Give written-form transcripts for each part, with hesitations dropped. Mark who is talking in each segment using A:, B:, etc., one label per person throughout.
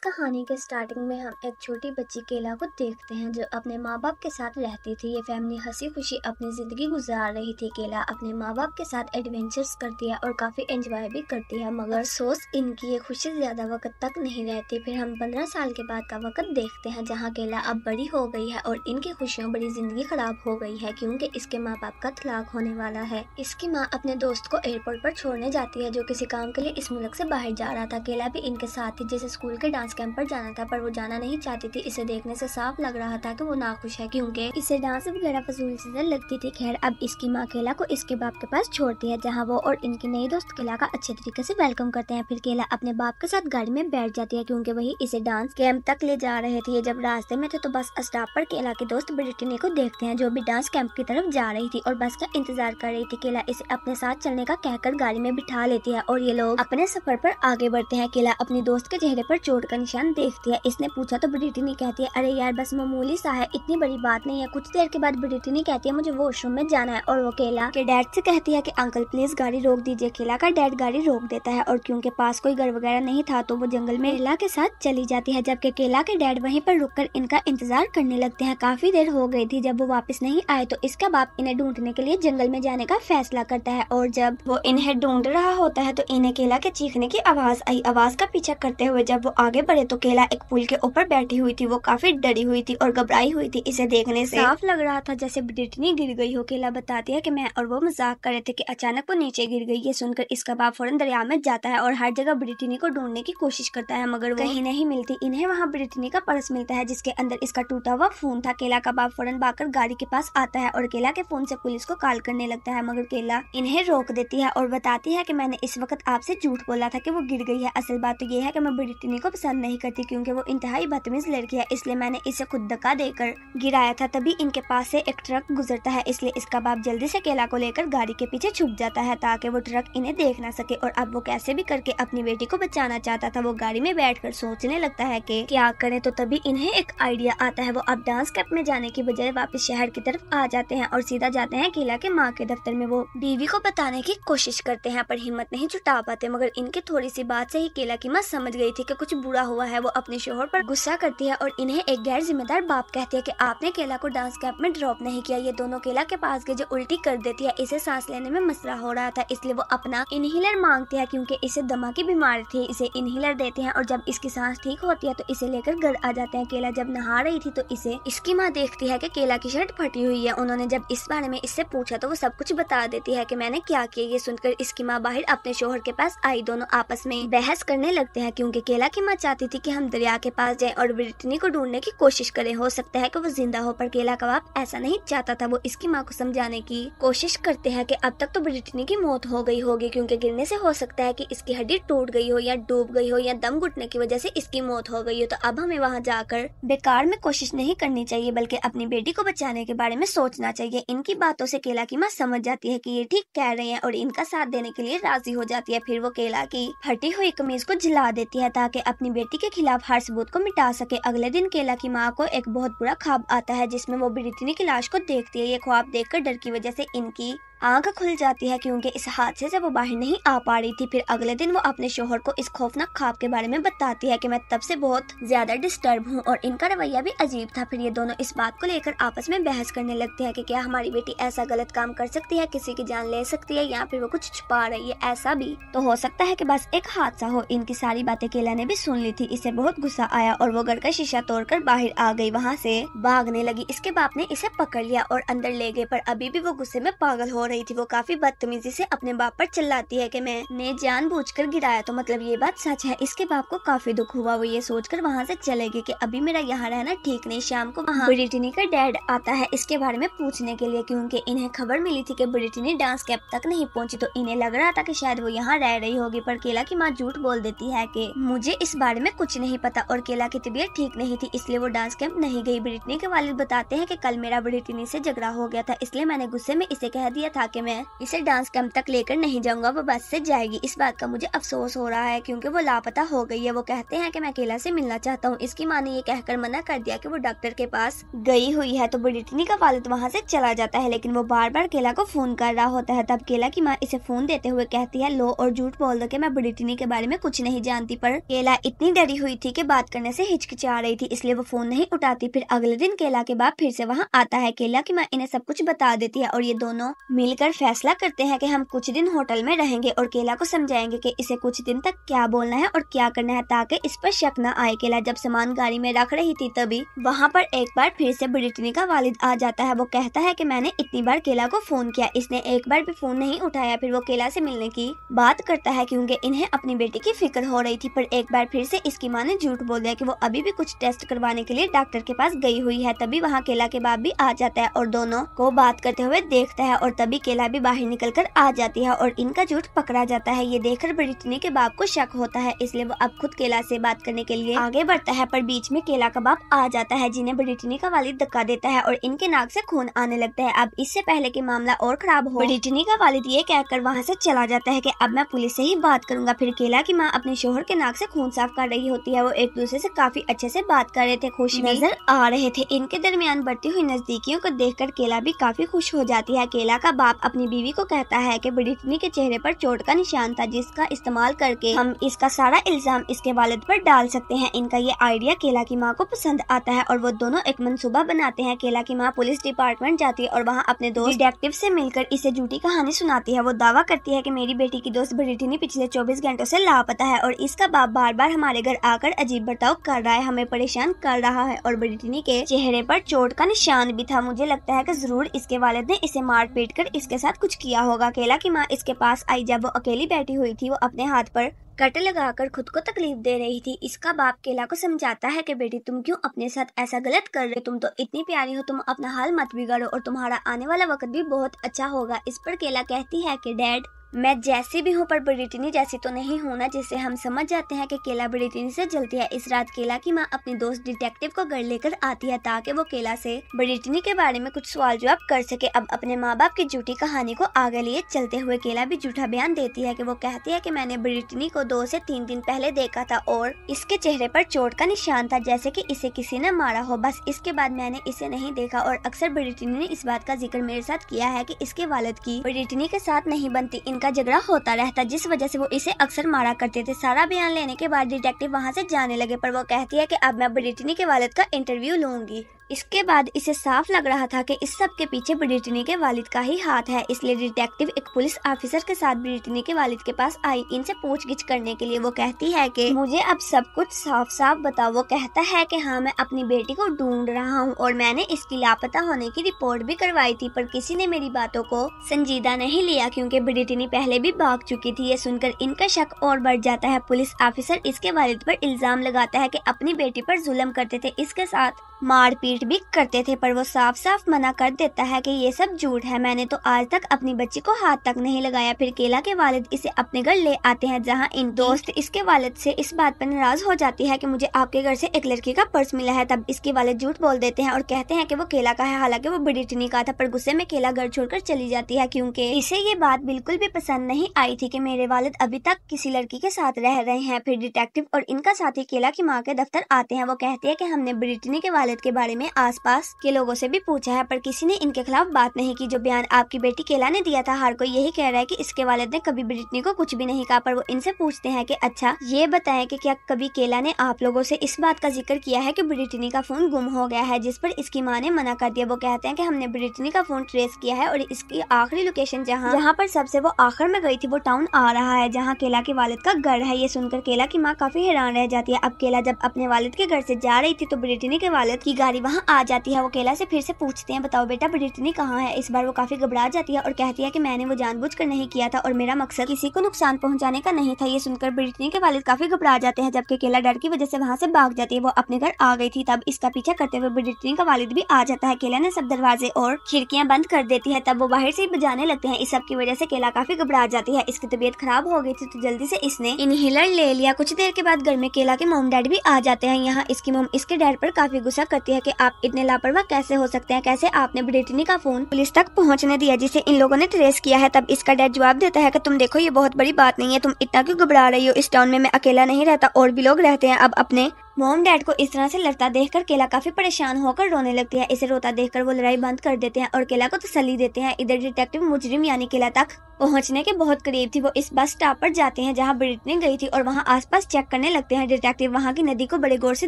A: कहानी के स्टार्टिंग में हम एक छोटी बच्ची केला को देखते हैं जो अपने माँ बाप के साथ रहती थी। ये फैमिली हंसी खुशी अपनी जिंदगी गुजार रही थी। केला अपने माँ बाप के साथ एडवेंचर्स करती है और काफी एंजॉय भी करती है, मगर अफसोस इनकी ये खुशी ज्यादा वक्त तक नहीं रहती। फिर हम 15 साल के बाद का वक्त देखते हैं जहाँ केला अब बड़ी हो गई है और इनकी खुशियों बड़ी जिंदगी खराब हो गई है क्योंकि इसके माँ बाप का तलाक होने वाला है। इसकी माँ अपने दोस्त को एयरपोर्ट पर छोड़ने जाती है जो किसी काम के लिए इस मुल्क से बाहर जा रहा था। केला भी इनके साथ थी जिसे स्कूल के डांस कैंप पर जाना था, पर वो जाना नहीं चाहती थी। इसे देखने से साफ लग रहा था कि वो नाखुश है क्योंकि इसे डांस वगैरह फजूल चीजें लगती थी। खैर, अब इसकी माँ केला को इसके बाप के पास छोड़ती है जहाँ वो और इनकी नई दोस्त केला का अच्छे तरीके से वेलकम करते हैं। फिर केला अपने बाप के साथ गाड़ी में बैठ जाती है क्योंकि वही इसे डांस कैंप तक ले जा रहे थे। जब रास्ते में थे तो बस स्टॉप पर केला की दोस्त ब्रिटनी को देखते हैं जो भी डांस कैंप की तरफ जा रही थी और बस का इंतजार कर रही थी। केला इसे अपने साथ चलने का कहकर गाड़ी में बिठा लेती है और ये लोग अपने सफर पर आगे बढ़ते हैं। केला अपनी दोस्त के चेहरे पर चोट का निशान देखती है। इसने पूछा तो ब्रिटनी कहती है, अरे यार बस मामूली सा है, इतनी बड़ी बात नहीं है। कुछ देर के बाद ब्रिटनी कहती है, मुझे वॉशरूम में जाना है और वो केला के डैड से कहती है कि अंकल प्लीज गाड़ी रोक दीजिए। केला का डैड गाड़ी रोक देता है और क्योंकि पास कोई घर वगैरह नहीं था तो वो जंगल में केला के साथ चली जाती है, जबकि केला के डैड वहीं पर रुककर इनका इंतजार करने लगते हैं। काफी देर हो गई थी। जब वो वापस नहीं आए तो इसका बाप इन्हें ढूंढने के लिए जंगल में जाने का फैसला करता है और जब वो इन्हें ढूंढ रहा होता है तो इन्हें केला के चीखने की आवाज आई। आवाज का पीछा करते हुए जब वो आगे बढ़े तो केला एक पुल के ऊपर बैठी हुई थी। वो काफी डरी हुई थी और घबराई हुई थी। इसे देखने से साफ लग रहा था जैसे ब्रिटनी गिर गई हो। केला बताती है कि मैं और वो मजाक कर रहे थे कि अचानक वो नीचे गिर गई। ये सुनकर इसका बाप फौरन दरिया में जाता है और हर जगह ब्रिटनी को ढूंढने की कोशिश करता है, मगर वो कहीं नहीं मिलती। इन्हें वहाँ ब्रिटनी का पर्स मिलता है जिसके अंदर इसका टूटा हुआ फोन था। केला का बाप फौरन भागकर गाड़ी के पास आता है और केला के फोन से पुलिस को कॉल करने लगता है, मगर केला इन्हें रोक देती है और बताती है कि मैंने इस वक्त आपसे झूठ बोला था कि वो गिर गई है। असल बात तो ये है कि मैं ब्रिटनी को पसंद नहीं करती क्योंकि वो इंतहाई बदतमीज लड़की है, इसलिए मैंने इसे खुद धक्का देकर गिराया था। तभी इनके पास से एक ट्रक गुजरता है, इसलिए इसका बाप जल्दी से केला को लेकर गाड़ी के पीछे छुप जाता है ताकि वो ट्रक इन्हें देख ना सके। और अब वो कैसे भी करके अपनी बेटी को बचाना चाहता था। वो गाड़ी में बैठकर सोचने लगता है कि क्या करें, तो तभी इन्हें एक आइडिया आता है। वो अब डांस कैंप में जाने की बजाय वापस शहर की तरफ आ जाते हैं और सीधा जाते हैं केला के माँ के दफ्तर में। वो बीवी को बताने की कोशिश करते हैं पर हिम्मत नहीं जुटा पाते, मगर इनकी थोड़ी सी बात से ही केला की माँ समझ गई थी कि कुछ बुरा हुआ है। वो अपने शोहर पर गुस्सा करती है और इन्हें एक गैर जिम्मेदार बाप कहती है कि आपने केला को डांस कैंप में ड्रॉप नहीं किया। ये दोनों केला के पास गए जो उल्टी कर देती है। इसे सांस लेने में मसला हो रहा था, इसलिए वो अपना इनहेलर मांगती है क्योंकि इसे दमा की बीमारी थी। इसे इनहेलर देते हैं और जब इसकी सांस ठीक होती है तो इसे लेकर घर आ जाते हैं। केला जब नहा रही थी तो इसे इसकी माँ देखती है कि केला की शर्ट फटी हुई है। उन्होंने जब इस बारे में इससे पूछा तो वो सब कुछ बता देती है कि मैंने क्या किया। ये सुनकर इसकी माँ बाहर अपने शोहर के पास आई। दोनों आपस में बहस करने लगते हैं क्योंकि केला की माँ चाहती थी कि हम दरिया के पास जाएं और ब्रिटनी को ढूंढने की कोशिश करें। हो सकता है कि वो जिंदा हो, पर केला का बाप ऐसा नहीं चाहता था। वो इसकी माँ को समझाने की कोशिश करते हैं कि अब तक तो ब्रिटनी की मौत हो गई होगी क्योंकि गिरने से हो सकता है कि इसकी हड्डी टूट गई हो या डूब गई हो या दम घुटने की वजह से इसकी मौत हो गई हो। तो अब हमें वहाँ जाकर बेकार में कोशिश नहीं करनी चाहिए बल्कि अपनी बेटी को बचाने के बारे में सोचना चाहिए। इनकी बातों से केला की माँ समझ जाती है कि ये ठीक कह रहे हैं और इनका साथ देने के लिए राजी हो जाती है। फिर वो केला की फटी हुई कमीज को जला देती है ताकि अपनी बेटी के खिलाफ हर सबूत को मिटा सके। अगले दिन केला की माँ को एक बहुत बुरा ख्वाब आता है जिसमें वो ब्रिटनी की लाश को देखती है। ये ख्वाब देखकर डर की वजह से इनकी आंख खुल जाती है क्योंकि इस हादसे से वो बाहर नहीं आ पा रही थी। फिर अगले दिन वो अपने शोहर को इस खौफनाक ख्वाब के बारे में बताती है कि मैं तब से बहुत ज्यादा डिस्टर्ब हूँ और इनका रवैया भी अजीब था। फिर ये दोनों इस बात को लेकर आपस में बहस करने लगते हैं कि क्या हमारी बेटी ऐसा गलत काम कर सकती है, किसी की जान ले सकती है या फिर वो कुछ छुपा रही है। ऐसा भी तो हो सकता है कि बस एक हादसा हो। इनकी सारी बातें केला ने भी सुन ली थी। इसे बहुत गुस्सा आया और वो घर का शीशा तोड़कर बाहर आ गई, वहाँ से भागने लगी। इसके बाप ने इसे पकड़ लिया और अंदर ले गए, पर अभी भी वो गुस्से में पागल हो रही थी। वो काफी बदतमीजी से अपने बाप पर चिल्लाती है कि मैंने जानबूझकर गिराया, तो मतलब ये बात सच है। इसके बाप को काफी दुख हुआ। वो ये सोचकर वहाँ से चलेगी कि अभी मेरा यहाँ रहना ठीक नहीं। शाम को वहाँ ब्रिटनी का डैड आता है इसके बारे में पूछने के लिए क्योंकि इन्हें खबर मिली थी कि ब्रिटनी डांस कैंप तक नहीं पहुंची, तो इन्हें लग रहा था कि शायद वो यहाँ रह रही होगी। पर केला की माँ झूठ बोल देती है कि मुझे इस बारे में कुछ नहीं पता और केला की तबीयत ठीक नहीं थी इसलिए वो डांस कैंप नहीं गई। ब्रिटनी के वालिद बताते हैं कि कल मेरा ब्रिटनी से झगड़ा हो गया था, इसलिए मैंने गुस्से में इसे कह दिया था कि मैं इसे डांस कैंप तक लेकर नहीं जाऊंगा, वो बस से जाएगी। इस बात का मुझे अफसोस हो रहा है क्योंकि वो लापता हो गई है। वो कहते हैं कि मैं केला से मिलना चाहता हूँ। इसकी माँ ने ये कहकर मना कर दिया कि वो डॉक्टर के पास गई हुई है। तो ब्रिटनी का वालिद वहाँ से चला जाता है, लेकिन वो बार बार केला को फोन कर रहा होता है। तब केला की माँ इसे फोन देते हुए कहती है, लो और झूठ बोल दो कि मैं ब्रिटनी के बारे में कुछ नहीं जानती। पर केला इतनी डरी हुई थी कि बात करने से हिचकिचा रही थी, इसलिए वो फोन नहीं उठाती। फिर अगले दिन केला के बाप फिर से वहाँ आता है। केला की माँ इन्हें सब कुछ बता देती है और ये दोनों मिलकर फैसला करते हैं कि हम कुछ दिन होटल में रहेंगे और केला को समझाएंगे कि इसे कुछ दिन तक क्या बोलना है और क्या करना है ताकि इस पर शक न आए। केला जब सामान गाड़ी में रख रही थी तभी वहाँ पर एक बार फिर से ब्रिटनी का वालिद आ जाता है। वो कहता है कि मैंने इतनी बार केला को फोन किया, इसने एक बार भी फोन नहीं उठाया। फिर वो केला से मिलने की बात करता है क्योंकि इन्हें अपनी बेटी की फिक्र हो रही थी। पर एक बार फिर से इसकी माँ ने झूठ बोल दिया कि वो अभी भी कुछ टेस्ट करवाने के लिए डॉक्टर के पास गई हुई है। तभी वहाँ केला के बाप भी आ जाता है और दोनों को बात करते हुए देखता है और तभी केला भी बाहर निकल कर आ जाती है और इनका झूठ पकड़ा जाता है। ये देखकर ब्रिटनी के बाप को शक होता है, इसलिए वो अब खुद केला से बात करने के लिए आगे बढ़ता है। पर बीच में केला का बाप आ जाता है जिन्हें ब्रिटनी का वालिद धक्का देता है और इनके नाक से खून आने लगता है। अब इससे पहले कि मामला और खराब हो, ब्रिटनी का वालिद ये कहकर वहाँ से चला जाता है कि अब मैं पुलिस से ही बात करूंगा। फिर केला की माँ अपने शोहर के नाक से खून साफ कर रही होती है। वो एक दूसरे से काफी अच्छे से बात कर रहे थे, खुश नजर आ रहे थे। इनके दरमियान बढ़ती हुई नजदीकियों को देखकर केला भी काफी खुश हो जाती है। केला का बाप अपनी बीवी को कहता है कि ब्रिटनी के चेहरे पर चोट का निशान था जिसका इस्तेमाल करके हम इसका सारा इल्जाम इसके वालिद पर डाल सकते हैं। इनका ये आइडिया केला की माँ को पसंद आता है और वो दोनों एक मंसूबा बनाते हैं। केला की माँ पुलिस डिपार्टमेंट जाती है और वहाँ अपने दोस्त डिटेक्टिव से मिलकर इसे झूठी कहानी सुनाती है। वो दावा करती है कि मेरी बेटी की दोस्त ब्रिटनी पिछले 24 घंटों से लापता है और इसका बाप बार बार हमारे घर आकर अजीब बर्ताव कर रहा है, हमें परेशान कर रहा है और ब्रिटनी के चेहरे पर चोट का निशान भी था। मुझे लगता है कि जरूर इसके वालिद ने इसे मार पीट कर इसके साथ कुछ किया होगा। केला की माँ इसके पास आई जब वो अकेली बैठी हुई थी। वो अपने हाथ पर कट लगाकर खुद को तकलीफ दे रही थी। इसका बाप केला को समझाता है कि बेटी तुम क्यों अपने साथ ऐसा गलत कर रहे हो, तुम तो इतनी प्यारी हो, तुम अपना हाल मत बिगाड़ो और तुम्हारा आने वाला वक्त भी बहुत अच्छा होगा। इस पर केला कहती है कि डैड मैं जैसी भी हूँ पर ब्रिटनी जैसी तो नहीं हूँ ना, जिससे हम समझ जाते हैं कि केला ब्रिटनी से जलती है। इस रात केला की माँ अपनी दोस्त डिटेक्टिव को घर लेकर आती है ताकि वो केला से ब्रिटनी के बारे में कुछ सवाल जवाब कर सके। अब अपने माँ बाप की झूठी कहानी को आगे लिए चलते हुए केला भी झूठा बयान देती है कि वो कहती है कि मैंने ब्रिटनी को 2 से 3 दिन पहले देखा था और इसके चेहरे पर चोट का निशान था जैसे कि इसे किसी ने मारा हो। बस इसके बाद मैंने इसे नहीं देखा और अक्सर ब्रिटनी ने इस बात का जिक्र मेरे साथ किया है कि इसके वालिद की ब्रिटनी के साथ नहीं बनती, का झगड़ा होता रहता जिस वजह से वो इसे अक्सर मारा करते थे। सारा बयान लेने के बाद डिटेक्टिव वहाँ से जाने लगे पर वो कहती है कि अब मैं ब्रिटनी के वालिद का इंटरव्यू लूंगी। इसके बाद इसे साफ लग रहा था कि इस सब के पीछे ब्रिटनी के वालिद का ही हाथ है, इसलिए डिटेक्टिव एक पुलिस ऑफिसर के साथ ब्रिटनी के वालिद के पास आई इनसे पूछगिछ करने के लिए। वो कहती है कि मुझे अब सब कुछ साफ साफ बताओ। वो कहता है कि हाँ मैं अपनी बेटी को ढूंढ रहा हूँ और मैंने इसकी लापता होने की रिपोर्ट भी करवाई थी पर किसी ने मेरी बातों को संजीदा नहीं लिया क्योंकि ब्रिटनी पहले भी भाग चुकी थी। ये सुनकर इनका शक और बढ़ जाता है। पुलिस ऑफिसर इसके वालिद पर इल्जाम लगाता है कि अपनी बेटी पर जुल्म करते थे, इसके साथ मारपीट भी करते थे, पर वो साफ साफ मना कर देता है कि ये सब झूठ है, मैंने तो आज तक अपनी बच्ची को हाथ तक नहीं लगाया। फिर केला के वालिद इसे अपने घर ले आते हैं जहां इन दोस्त इसके वालिद से इस बात पर नाराज हो जाती है कि मुझे आपके घर से एक लड़की का पर्स मिला है। तब इसके वालिद झूठ बोल देते हैं और कहते हैं कि वो केला का है, हालांकि वो ब्रिटनी का था। पर गुस्से में केला घर छोड़कर चली जाती है क्योंकि इसे ये बात बिल्कुल भी पसंद नहीं आई थी कि मेरे वालिद अभी तक किसी लड़की के साथ रह रहे हैं। फिर डिटेक्टिव और इनका साथी केला की माँ के दफ्तर आते हैं। वो कहते हैं कि हमने ब्रिटनी के वालिद के बारे में आसपास के लोगों से भी पूछा है पर किसी ने इनके खिलाफ बात नहीं की। जो बयान आपकी बेटी केला ने दिया था हर कोई यही कह रहा है कि इसके वालिद ने कभी ब्रिटनी को कुछ भी नहीं कहा। पर वो इनसे पूछते हैं कि अच्छा ये बताएं कि क्या कभी केला ने आप लोगों से इस बात का जिक्र किया है कि ब्रिटनी का फोन गुम हो गया है, जिस पर इसकी माँ ने मना कर दिया। वो कहते हैं कि हमने ब्रिटनी का फोन ट्रेस किया है और इसकी आखिरी लोकेशन जहाँ पर सबसे वो आखिर में गई थी वो टाउन आ रहा है जहाँ केला के वालिद का घर है। ये सुनकर केला की माँ काफी हैरान रह जाती है। अब केला जब अपने वालिद के घर से जा रही थी तो ब्रिटनी के वालिद की गाड़ी वहाँ आ जाती है। वो केला से फिर से पूछते हैं बताओ बेटा ब्रिटनी कहाँ है। इस बार वो काफी घबरा जाती है और कहती है कि मैंने वो जानबूझकर नहीं किया था और मेरा मकसद किसी को नुकसान पहुंचाने का नहीं था। ये सुनकर ब्रिटनी के वालिद काफी घबरा जाते हैं जबकि केला डर की वजह से वहाँ से भाग जाती है। वो अपने घर आ गई थी तब इसका पीछा करते हुए ब्रिटनी का वालिद भी आ जाता है। केला ने सब दरवाजे और खिड़कियां बंद कर देती है। तब वो बाहर से ही बजाने लगते हैं। इस सब की वजह से केला काफी घबरा जाती है। इसकी तबीयत खराब हो गई थी तो जल्दी से इसने इनहेलर ले लिया। कुछ देर के बाद घर में केला के मॉम डैड भी आ जाते हैं। यहाँ इसकी मॉम इसके डैड पर काफी गुस्सा करती है कि आप इतने लापरवाह कैसे हो सकते हैं? कैसे आपने ब्रिटनी का फोन पुलिस तक पहुंचने दिया जिसे इन लोगों ने ट्रेस किया है? तब इसका डैड जवाब देता है कि तुम देखो ये बहुत बड़ी बात नहीं है, तुम इतना क्यों घबरा रही हो? इस टाउन में मैं अकेला नहीं रहता और भी लोग रहते हैं। अब अपने मॉम डैड को इस तरह से लड़ता देखकर केला काफी परेशान होकर रोने लगती है। इसे रोता देखकर वो लड़ाई बंद कर देते हैं और केला को तसल्ली देते हैं। इधर डिटेक्टिव मुजरिम यानी केला तक पहुंचने के बहुत करीब थी। वो इस बस स्टॉप पर जाते हैं जहां ब्रिटनी गई थी और वहां आसपास चेक करने लगते हैं। डिटेक्टिव वहां की नदी को बड़े गौर से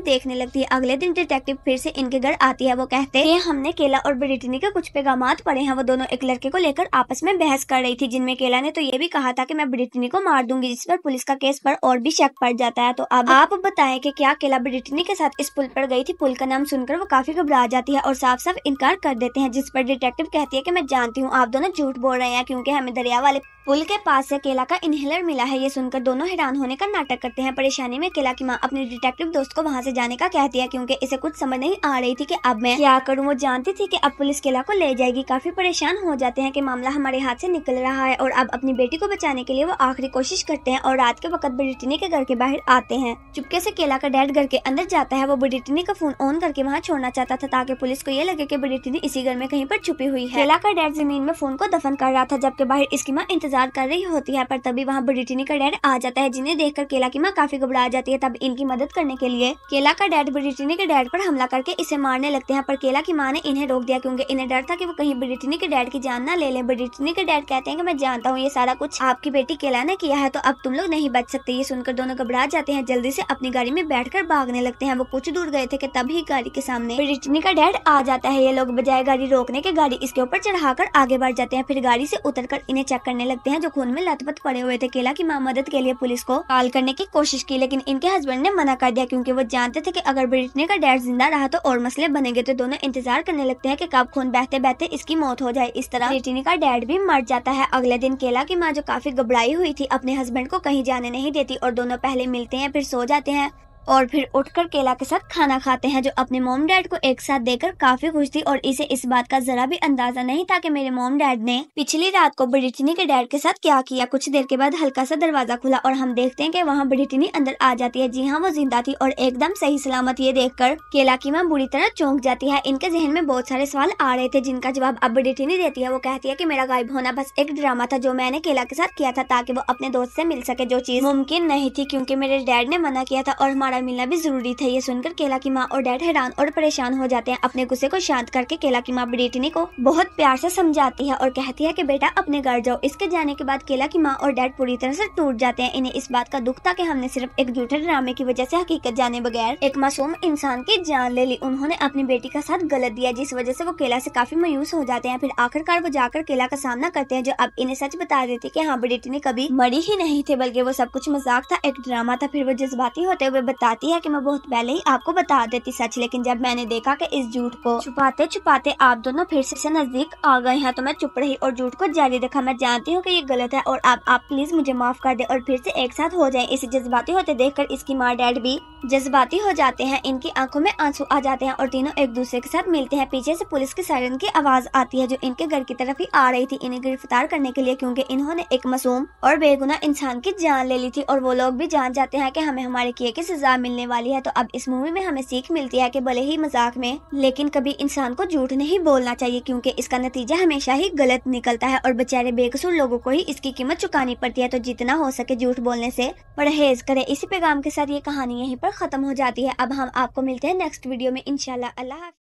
A: देखने लगती है। अगले दिन डिटेक्टिव फिर से इनके घर आती है। वो कहते हैं हमने केला और ब्रिटनी के कुछ पैगामात पढ़े हैं। वो दोनों एक लड़के को लेकर आपस में बहस कर रही थी, जिनमें केला ने तो ये भी कहा था कि मैं ब्रिटनी को मार दूंगी, जिस पर पुलिस का केस पर और भी शक पड़ जाता है। तो अब आप बताएं कि क्या केला ब्रिटनी के साथ इस पुल पर गई थी? पुल का नाम सुनकर वो काफी घबरा जाती है और साफ साफ इनकार कर देते हैं, जिस पर डिटेक्टिव कहती है कि मैं जानती हूँ आप दोनों झूठ बोल रहे हैं, क्योंकि हमें दरिया वाले पुल के पास से केला का इनहेलर मिला है। ये सुनकर दोनों हैरान होने का नाटक करते हैं। परेशानी में केला की माँ अपने डिटेक्टिव दोस्त को वहाँ से जाने का कहती है, क्योंकि इसे कुछ समझ नहीं आ रही थी कि अब मैं क्या करूँ। वो जानती थी कि अब पुलिस केला को ले जाएगी। काफी परेशान हो जाते हैं कि मामला हमारे हाथ से निकल रहा है और अब अपनी बेटी को बचाने के लिए वो आखिरी कोशिश करते हैं और रात के वक्त ब्रिटनी के घर के बाहर आते हैं। चुपके से केला का डैड घर के अंदर जाता है। वो ब्रिटनी का फोन ऑन करके वहाँ छोड़ना चाहता था ताकि पुलिस को ये लगे कि ब्रिटनी इसी घर में कहीं पर छुपी हुई है। केला का डैड जमीन में फोन को दफन कर रहा था, जबकि बाहर इसकी माँ इंतजार कर रही होती है। पर तभी वहाँ ब्रिटनी का डैड आ जाता है, जिन्हें देखकर केला की माँ काफी घबरा जाती है। तब इनकी मदद करने के लिए केला का डैड ब्रिटनी के डैड पर हमला करके इसे मारने लगते हैं। पर केला की माँ ने इन्हें रोक दिया, क्योंकि इन्हें डर था कि वो कहीं ब्रिटनी के डैड की जान ना ले लें। ब्रिटनी के डैड कहते हैं कि मैं जानता हूँ ये सारा कुछ आपकी बेटी केला ने किया है, तो अब तुम लोग नहीं बच सकते। ये सुनकर दोनों घबरा जाते हैं, जल्दी से अपनी गाड़ी में बैठकर भागने लगते हैं। वो कुछ दूर गए थे कि तभी गाड़ी के सामने ब्रिटनी का डैड आ जाता है। ये लोग बजाय गाड़ी रोकने के गाड़ी इसके ऊपर चढ़ाकर आगे बढ़ जाते हैं। फिर गाड़ी से उतरकर इन्हें चेक करने लगते हैं, जो खून में लथपथ पड़े हुए थे। केला की माँ मदद के लिए पुलिस को कॉल करने की कोशिश की, लेकिन इनके हस्बैंड ने मना कर दिया, क्योंकि वो जानते थे कि अगर ब्रिटनी का डैड जिंदा रहा तो और मसले बनेंगे। तो दोनों इंतजार करने लगते हैं कि कब खून बहते बहते इसकी मौत हो जाए। इस तरह ब्रिटनी का डैड भी मर जाता है। अगले दिन केला की माँ, जो काफी घबराई हुई थी, अपने हस्बैंड को कहीं जाने नहीं देती और दोनों पहले मिलते हैं, फिर सो जाते हैं और फिर उठकर केला के साथ खाना खाते हैं, जो अपने मॉम डैड को एक साथ देकर काफी खुश थी। और इसे इस बात का जरा भी अंदाजा नहीं था कि मेरे मॉम डैड ने पिछली रात को ब्रिटनी के डैड के साथ क्या किया। कुछ देर के बाद हल्का सा दरवाजा खुला और हम देखते हैं कि वहाँ ब्रिटनी अंदर आ जाती है। जी हाँ, वो जिंदा थी और एकदम सही सलामत। ये देखकर केला की माँ बुरी तरह चौंक जाती है। इनके जहन में बहुत सारे सवाल आ रहे थे, जिनका जवाब अब ब्रिटनी देती है। वो कहती है कि मेरा गायब होना बस एक ड्रामा था जो मैंने केला के साथ किया था, ताकि वो अपने दोस्त से मिल सके, जो चीज मुमकिन नहीं थी, क्योंकि मेरे डैड ने मना किया था और हमारा मिलना भी जरूरी था। ये सुनकर केला की माँ और डैड हैरान और परेशान हो जाते हैं। अपने गुस्से को शांत करके केला की माँ ब्रिटनी को बहुत प्यार से समझाती है और कहती है कि बेटा अपने घर जाओ। इसके जाने के बाद केला की माँ और डैड पूरी तरह से टूट जाते हैं। इन्हें इस बात का दुख था कि हमने सिर्फ एक झूठे ड्रामे की वजह से हकीकत जाने बगैर एक मासूम इंसान की जान ले ली। उन्होंने अपनी बेटी का साथ गलत दिया, जिस वजह से वो केला से काफी मायूस हो जाते हैं। फिर आखिरकार वो जाकर केला का सामना करते हैं, जो अब इन्हें सच बता देती है कि हाँ, ब्रिटनी कभी मरी ही नहीं थे, बल्कि वो सब कुछ मजाक था, एक ड्रामा था। फिर वो जज्बाती होते हुए बताती है कि मैं बहुत पहले ही आपको बता देती सच, लेकिन जब मैंने देखा कि इस झूठ को छुपाते छुपाते आप दोनों फिर से नजदीक आ गए हैं, तो मैं चुप रही और झूठ को जारी रखा। मैं जानती हूँ कि ये गलत है और अब आप प्लीज मुझे माफ कर दे और फिर से एक साथ हो जाएं। इसे जज्बाती होते देखकर इसकी माँ डैड भी जज्बाती हो जाते हैं। इनकी आंखों में आंसू आ जाते हैं और तीनों एक दूसरे के साथ मिलते हैं। पीछे से पुलिस की सायरन की आवाज आती है, जो इनके घर की तरफ ही आ रही थी, इन्हें गिरफ्तार करने के लिए, क्योंकि इन्होंने एक मासूम और बेगुनाह इंसान की जान ले ली थी। और वो लोग भी जान जाते हैं कि हमें हमारे किए की सजा मिलने वाली है। तो अब इस मूवी में हमें सीख मिलती है कि भले ही मजाक में, लेकिन कभी इंसान को झूठ नहीं बोलना चाहिए, क्योंकि इसका नतीजा हमेशा ही गलत निकलता है और बेचारे बेकसूर लोगों को ही इसकी कीमत चुकानी पड़ती है। तो जितना हो सके झूठ बोलने से परहेज करें। इसी पैगाम के साथ ये कहानी यहीं पर खत्म हो जाती है। अब हम आपको मिलते हैं नेक्स्ट वीडियो में इंशाल्लाह। अल्लाह हाफ़िज़।